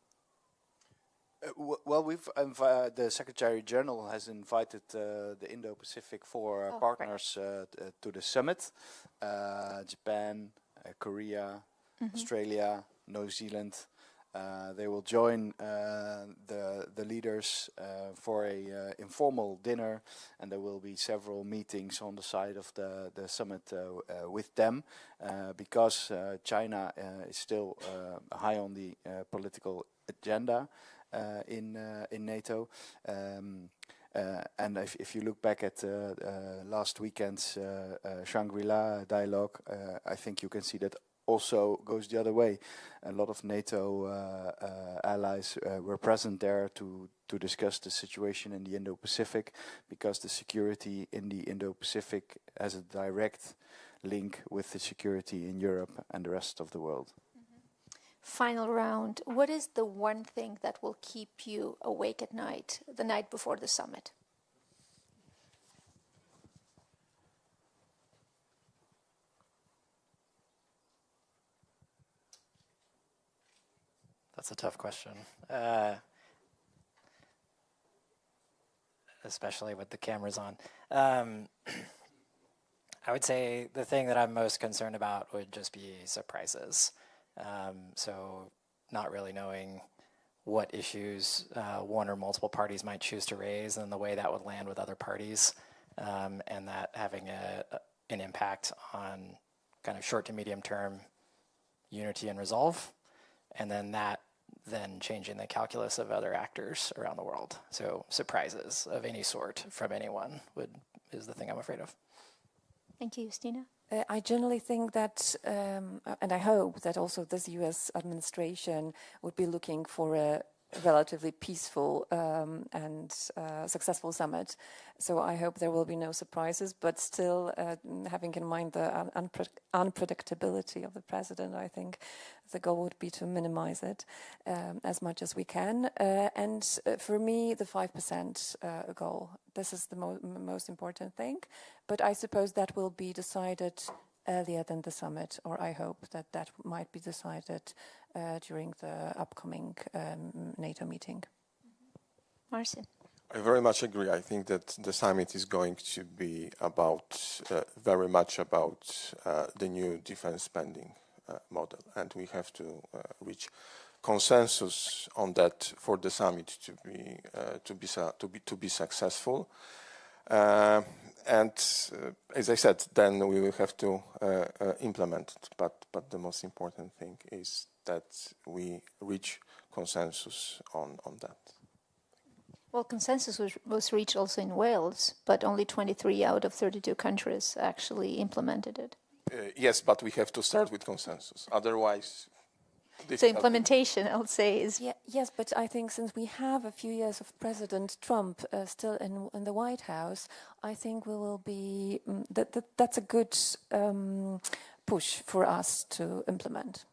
Well, the Secretary General has invited the Indo-Pacific four partners to the summit: Japan, Korea, Australia, New Zealand. They will join the leaders for a informal dinner, and there will be several meetings on the side of the summit with them, because China is still high on the political agenda in NATO. And if you look back at last weekend's Shangri-La dialogue, I think you can see that also goes the other way. A lot of NATO allies were present there to discuss the situation in the Indo-Pacific, because the security in the Indo-Pacific has a direct link with the security in Europe and the rest of the world. Final round. What is the one thing that will keep you awake at night, the night before the summit? That's a tough question, especially with the cameras on. I would say the thing that I'm most concerned about would just be surprises. So not really knowing what issues one or multiple parties might choose to raise and the way that would land with other parties, and that having an impact on kind of short to medium term unity and resolve, and then changing the calculus of other actors around the world. So surprises of any sort from anyone is the thing I'm afraid of. Thank you, Justina. I generally think that, and I hope that also this U.S. administration would be looking for a relatively peaceful and successful summit. So I hope there will be no surprises, but still having in mind the unpredictability of the president, I think the goal would be to minimize it as much as we can. And for me, the 5% goal, this is the most important thing. But I suppose that will be decided earlier than the summit, or I hope that might be decided during the upcoming NATO meeting. Marcin. I very much agree. I think that the summit is going to be about, very much about the new defense spending model, and we have to reach consensus on that for the summit to be successful. And as I said, then we will have to implement it. But the most important thing is that we reach consensus on that. Well, consensus was reached also in Wales, but only 23 out of 32 countries actually implemented it. Yes, but we have to start with consensus. Otherwise... So implementation, I'll say, is... Yes, but I think since we have a few years of President Trump still in the White House, I think we will be... that's a good push for us to implement.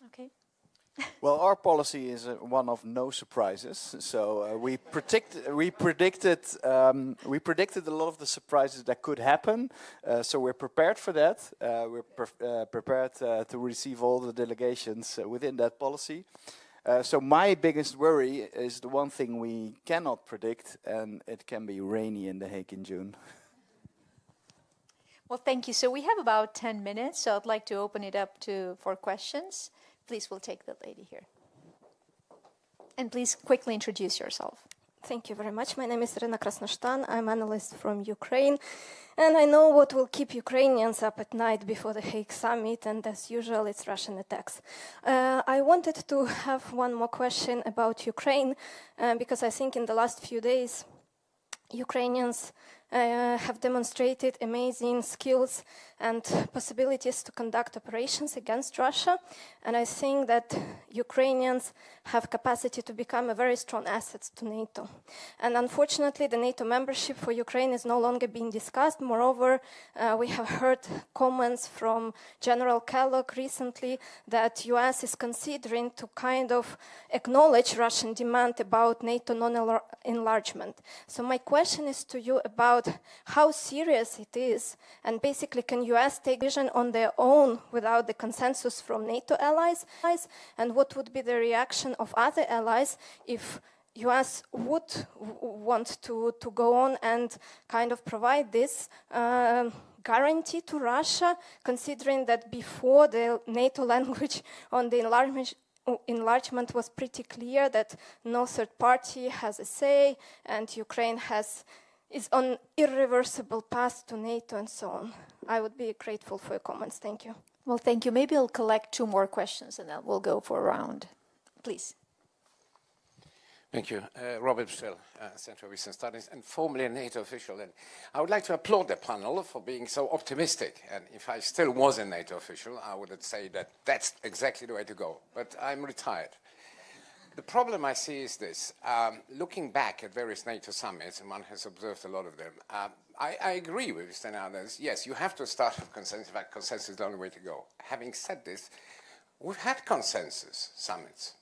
Okay. Well, our policy is one of no surprises. So we predicted a lot of the surprises that could happen. So we're prepared for that. We're prepared to receive all the delegations within that policy. So my biggest worry is the one thing we cannot predict, and it can be rainy in The Hague in June. Well, thank you. So we have about 10 minutes, so I'd like to open it up for questions. Please, we'll take the lady here. And please quickly introduce yourself. Thank you very much. My name is Irina Krasnoshtan. I'm an analyst from Ukraine. And I know what will keep Ukrainians up at night before the Hague summit, and as usual, it's Russian attacks. I wanted to have one more question about Ukraine, because I think in the last few days, Ukrainians have demonstrated amazing skills and possibilities to conduct operations against Russia. And I think that Ukrainians have capacity to become a very strong asset to NATO. And unfortunately, the NATO membership for Ukraine is no longer being discussed. Moreover, we have heard comments from General Kellogg recently that US is considering to kind of acknowledge Russian demand about NATO non-enlargement. So my question is to you about how serious it is, and basically can US take vision on their own without the consensus from NATO allies, and what would be the reaction of other allies if US would want to go on and kind of provide this guarantee to Russia, considering that before the NATO language on the enlargement was pretty clear that no third party has a say, and Ukraine is on irreversible path to NATO and so on. I would be grateful for your comments. Thank you. Well, thank you. Maybe I'll collect 2 more questions and then we'll go for a round. Please. Thank you. Robert Still, Center of Eastern Studies, and formerly a NATO official. And I would like to applaud the panel for being so optimistic. And if I still was a NATO official, I would say that that's exactly the way to go. But I'm retired. The problem I see is this. Looking back at various NATO summits, and one has observed a lot of them, I agree with Sten Anders. Yes, you have to start with consensus. In fact, consensus is the only way to go. Having said this, we've had consensus summits.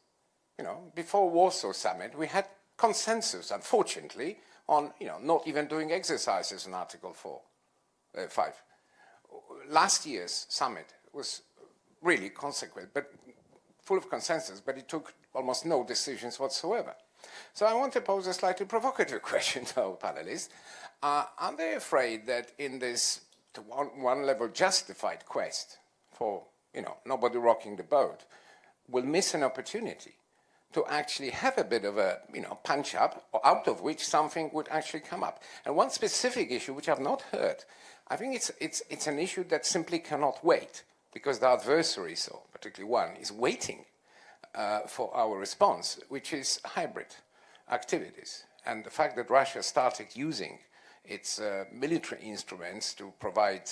You know, before Warsaw Summit, we had consensus, unfortunately, on, you know, not even doing exercises on Article 5. Last year's summit was really consequent, but full of consensus, but it took almost no decisions whatsoever. So I want to pose a slightly provocative question to our panelists. Are they afraid that in this, to one level, justified quest for, you know, nobody rocking the boat, will miss an opportunity to actually have a bit of a, you know, punch up, out of which something would actually come up? And one specific issue, which I've not heard, I think it's an issue that simply cannot wait, because the adversary, so particularly one, is waiting for our response, which is hybrid activities. And the fact that Russia started using its military instruments to provide,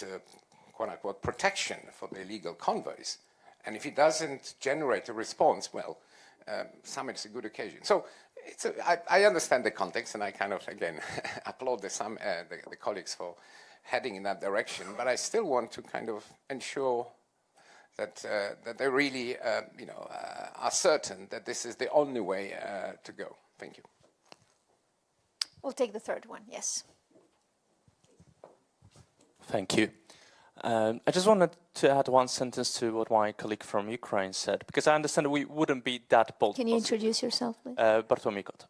quote-unquote, protection for the illegal convoys, and if it doesn't generate a response, well, summit is a good occasion. So I understand the context, and I kind of, again, applaud the colleagues for heading in that direction, but I still want to kind of ensure that they really, you know, are certain that this is the only way to go. Thank you. We'll take the third one, yes. Thank you. I just wanted to add one sentence to what my colleague from Ukraine said, because I understand we wouldn't be that bold. Can you introduce yourself, please? Bartomikot.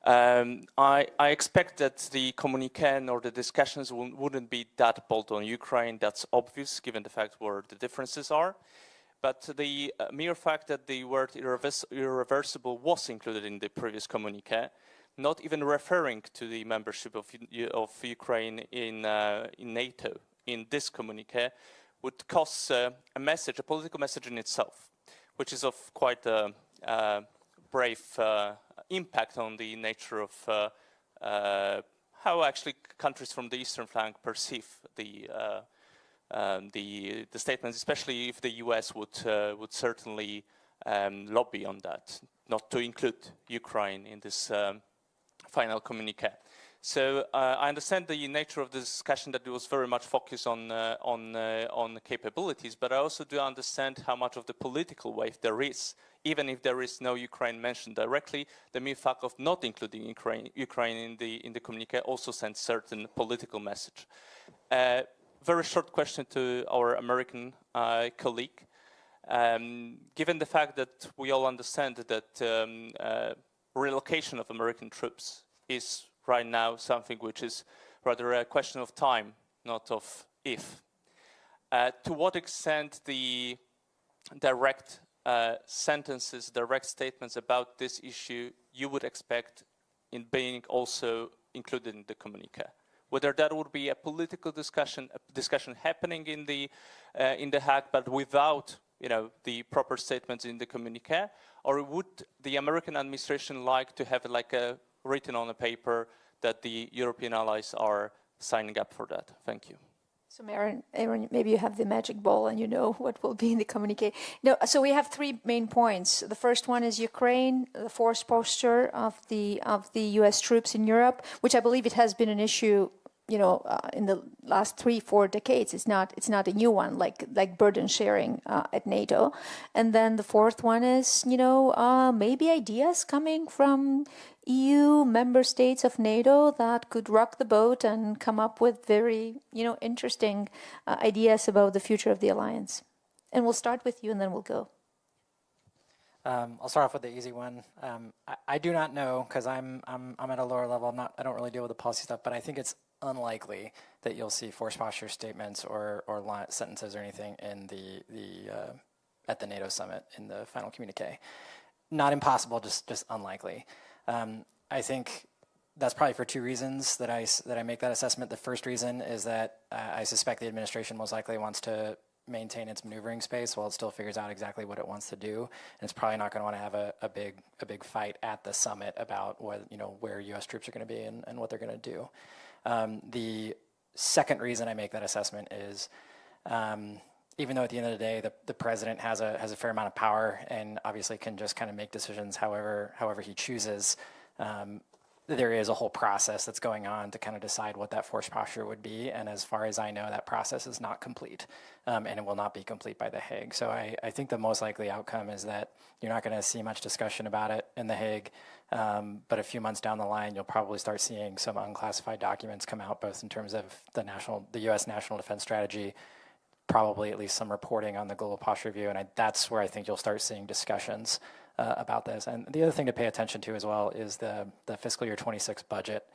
I expect that the communique or the discussions wouldn't be that bold on Ukraine. That's obvious, given the fact where the differences are. But the mere fact that the word irreversible was included in the previous communique, not even referring to the membership of Ukraine in NATO, in this communique, would cause a message, a political message in itself, which is of quite a brave impact on the nature of how actually countries from the eastern flank perceive the statements, especially if the US would certainly lobby on that, not to include Ukraine in this final communique. So I understand the nature of the discussion, that it was very much focused on capabilities, but I also do understand how much of the political wave there is, even if there is no Ukraine mentioned directly. The mere fact of not including Ukraine in the communique also sends certain political message. Very short question to our American colleague. Given the fact that we all understand that relocation of American troops is right now something which is rather a question of time, not of if. To what extent the direct sentences, direct statements about this issue you would expect in being also included in the communique? Whether that would be a political discussion happening in the Hague, but without, you know, the proper statements in the communique, or would the American administration like to have like a written on a paper that the European allies are signing up for that? Thank you. So, Aaron, maybe you have the magic ball and you know what will be in the communique. No, so we have three main points. The first one is Ukraine, the force posture of the U.S. troops in Europe, which I believe it has been an issue, you know, in the last 3-4 decades. It's not a new one, like burden sharing at NATO. And then the fourth one is, you know, maybe ideas coming from EU member states of NATO that could rock the boat and come up with very, you know, interesting ideas about the future of the alliance. And we'll start with you, and then we'll go. I'll start off with the easy one. I do not know, because I'm at a lower level. I don't really deal with the policy stuff, but I think it's unlikely that you'll see force posture statements or sentences or anything in at the NATO summit in the final communique. Not impossible, just unlikely. I think that's probably for two reasons that I make that assessment. The first reason is that I suspect the administration most likely wants to maintain its maneuvering space while it still figures out exactly what it wants to do. And it's probably not going to want to have a big fight at the summit about what, where U.S. troops are going to be and what they're going to do. The second reason I make that assessment is, even though at the end of the day the president has a fair amount of power and obviously can just kind of make decisions however he chooses, there is a whole process that's going on to kind of decide what that force posture would be. And as far as I know, that process is not complete, and it will not be complete by The Hague. So I think the most likely outcome is that you're not going to see much discussion about it in The Hague, but a few months down the line, you'll probably start seeing some unclassified documents come out, both in terms of the U.S. National Defense Strategy, probably at least some reporting on the Global Posture Review, and that's where I think you'll start seeing discussions about this. And the other thing to pay attention to as well is the fiscal year 26 budget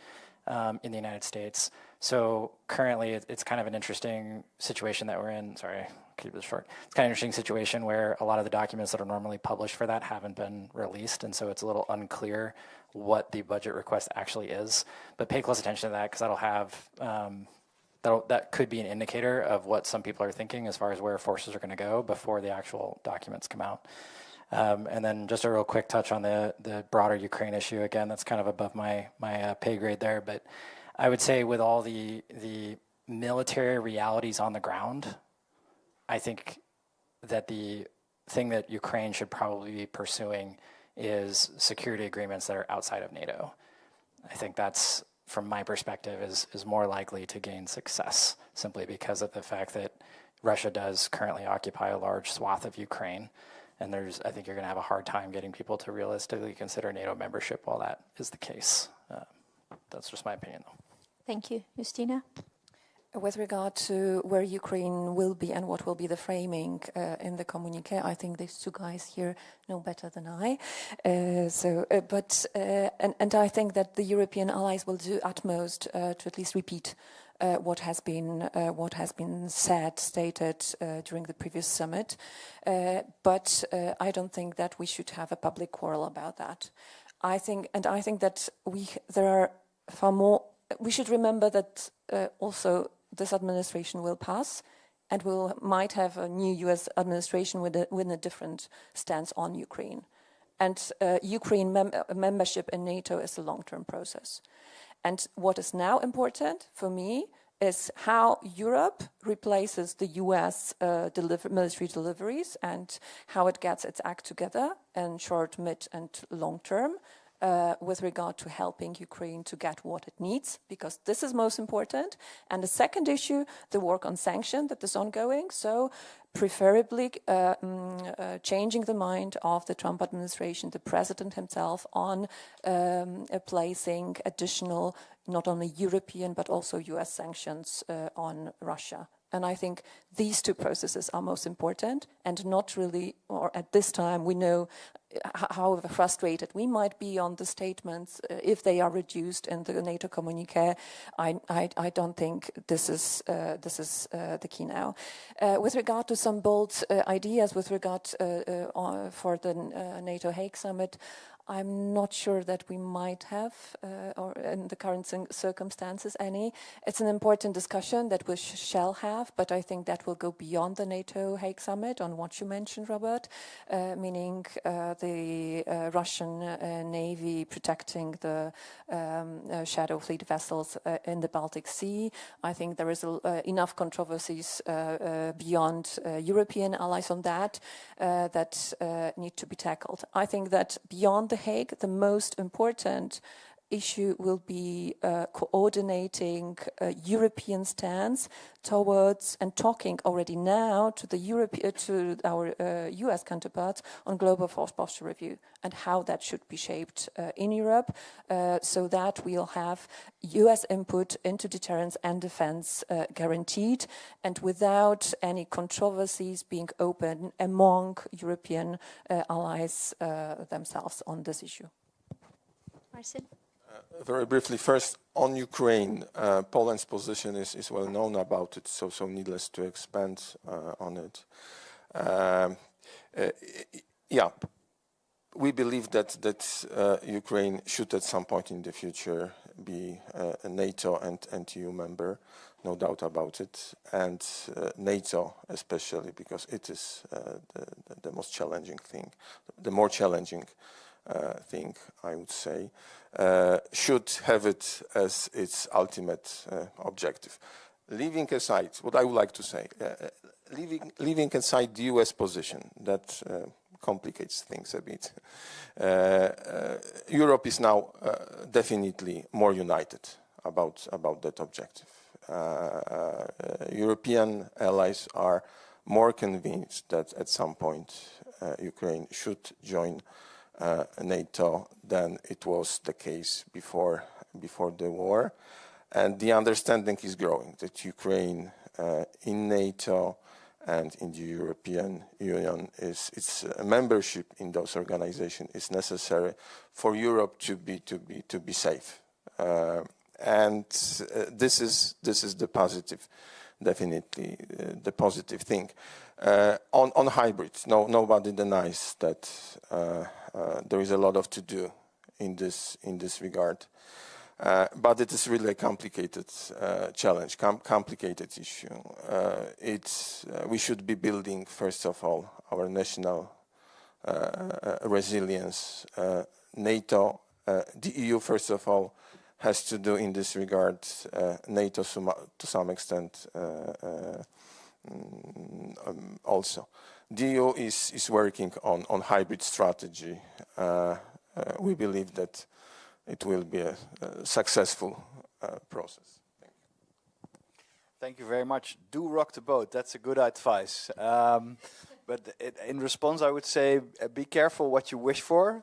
in the United States. So currently it's kind of an interesting situation that we're in. Sorry, I'll keep this short. It's kind of an interesting situation where a lot of the documents that are normally published for that haven't been released, and so it's a little unclear what the budget request actually is. But pay close attention to that, because that'll have that could be an indicator of what some people are thinking as far as where forces are going to go before the actual documents come out. And then just a real quick touch on the broader Ukraine issue. Again, that's kind of above my pay grade there, but I would say with all the military realities on the ground, I think that the thing that Ukraine should probably be pursuing is security agreements that are outside of NATO. I think that's, from my perspective, is more likely to gain success, simply because of the fact that Russia does currently occupy a large swath of Ukraine. And I think you're going to have a hard time getting people to realistically consider NATO membership while that is the case. That's just my opinion, though. Thank you. Justina? With regard to where Ukraine will be and what will be the framing in the communique, I think these two guys here know better than I. And I think that the European allies will do utmost to at least repeat what has been stated during the previous summit. But I don't think that we should have a public quarrel about that. I think that there are far more. We should remember that also this administration will pass, and might have a new U.S. administration with a different stance on Ukraine. And Ukraine membership in NATO is a long-term process. And what is now important for me is how Europe replaces the U.S. military deliveries, and how it gets its act together in short, mid, and long term with regard to helping Ukraine to get what it needs, because this is most important. And the second issue, the work on sanction that is ongoing. So preferably changing the mind of the Trump administration, the president himself, on placing additional, not only European, but also US sanctions on Russia. And I think these two processes are most important, and not really, or at this time, we know how frustrated we might be on the statements if they are reduced in the NATO communique. I don't think this is the key now. With regard to some bold ideas with regard for the NATO Hague Summit, I'm not sure that we might have, or in the current circumstances, any. It's an important discussion that we shall have, but I think that will go beyond the NATO Hague Summit on what you mentioned, Robert, meaning the Russian Navy protecting the shadow fleet vessels in the Baltic Sea. I think there is enough controversies beyond European allies on that need to be tackled. I think that beyond The Hague, the most important issue will be coordinating a European stance towards and talking already now to our US counterparts on global force posture review and how that should be shaped in Europe, so that we'll have US input into deterrence and defense guaranteed, and without any controversies being open among European allies themselves on this issue. Marcin? Very briefly, first on Ukraine, Poland's position is well known about it, so needless to expand on it. we believe that Ukraine should at some point in the future be a NATO and EU member, no doubt about it, and NATO especially because it is the most challenging thing, the more challenging thing, I would say, should have it as its ultimate objective. Leaving aside, what I would like to say, leaving aside the US position, that complicates things a bit. Europe is now definitely more united about that objective. European allies are more convinced that at some point Ukraine should join NATO than it was the case before the war. And the understanding is growing that Ukraine in NATO and in the European Union its membership in those organizations is necessary for Europe to be safe. And this is the positive, definitely the positive thing. On hybrid, nobody denies that there is a lot of to do in this regard. But it is really a complicated challenge, complicated issue. We should be building, first of all, our national resilience. NATO, the EU, first of all, has to do in this regard. NATO, to some extent, also. The EU is working on hybrid strategy. We believe that it will be a successful process. Thank you very much. Do rock the boat. That's a good advice. But in response, I would say be careful what you wish for.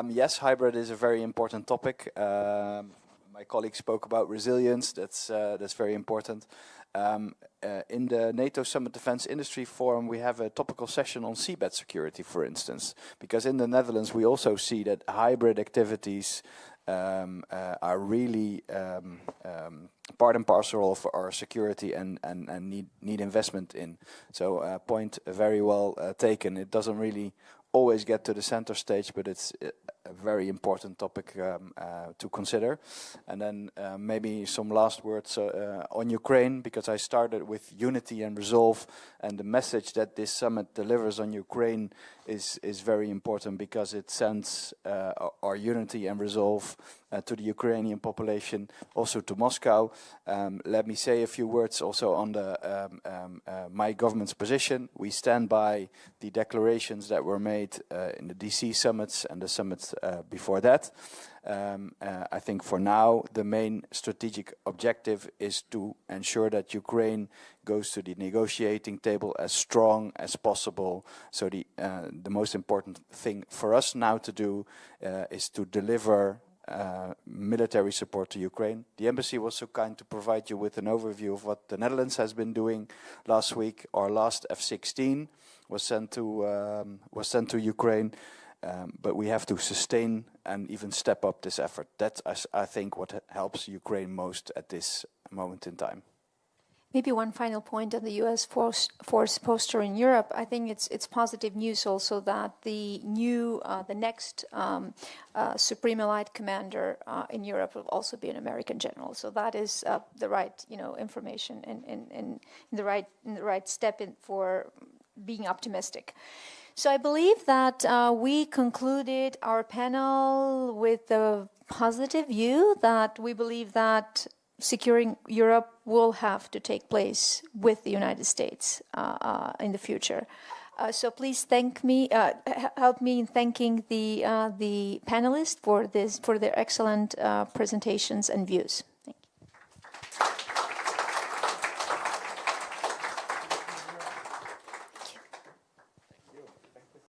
Yes, hybrid is a very important topic. My colleague spoke about resilience. That's very important. In the NATO Summit Defense Industry Forum, we have a topical session on seabed security, for instance, because in the Netherlands we also see that hybrid activities are really part and parcel of our security and need investment in. So point very well taken. It doesn't really always get to the center stage, but it's a very important topic to consider. And then maybe some last words on Ukraine, because I started with unity and resolve, and the message that this summit delivers on Ukraine is very important because it sends our unity and resolve to the Ukrainian population, also to Moscow. Let me say a few words also on my government's position. We stand by the declarations that were made in the DC summits and the summits before that. I think for now the main strategic objective is to ensure that Ukraine goes to the negotiating table as strong as possible. So the most important thing for us now to do is to deliver military support to Ukraine. The embassy was so kind to provide you with an overview of what the Netherlands has been doing last week. Our last F-16 was sent to Ukraine. But we have to sustain and even step up this effort. That's, I think, what helps Ukraine most at this moment in time. Maybe one final point on the U.S. force posture in Europe. I think it's positive news also that the next Supreme Allied Commander in Europe will also be an American general. So that is the right information and the right step in for being optimistic. So I believe that we concluded our panel with the positive view that we believe that securing Europe will have to take place with the United States in the future. So please help me in thanking the panelists for their excellent presentations and views.